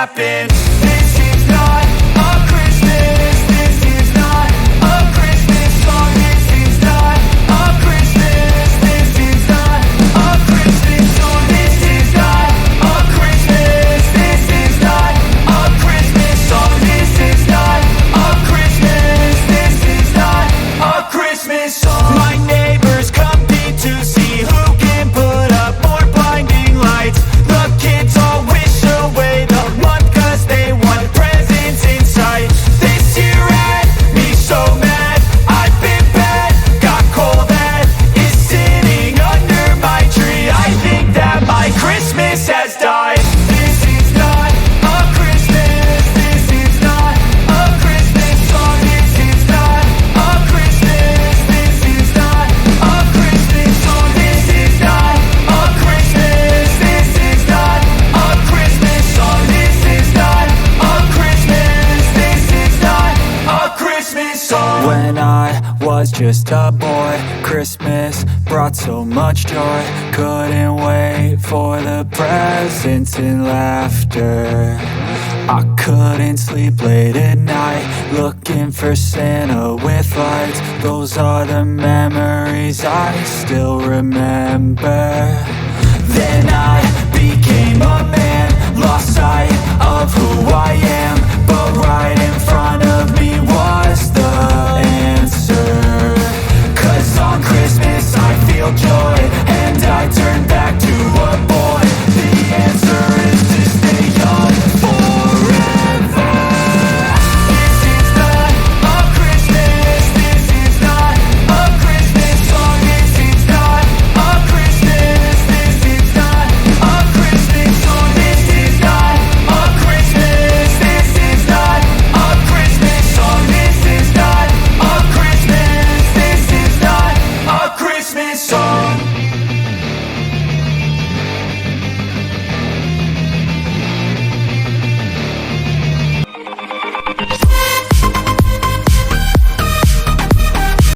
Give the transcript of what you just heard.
happen. This is not a Christmas. This is not a Christmas song. This is not a Christmas. This is not a Christmas song. This is not a Christmas. This is not a Christmas song. This is not a Christmas. This is not a Christmas song. My neighbors compete to see who can put up more blinding lights. The kids all wish away the month 'cause they want presents in sight. This year had me so mad, I've been bad, got coal that is sitting under my tree. I think that my Christmas has died. This is not a Christmas. This is not a Christmas song. This is not a Christmas. This is not a Christmas song. This is not a Christmas. This is not a Christmas song. This is not a Christmas. This is not a Christmas song. When I was just a boy, Christmas brought so much joy. Couldn't wait for the presents and laughter. I couldn't sleep late at night, looking for Santa with lights. Those are the memories I still remember. Then I became a man, lost sight of who I am. But right in front of me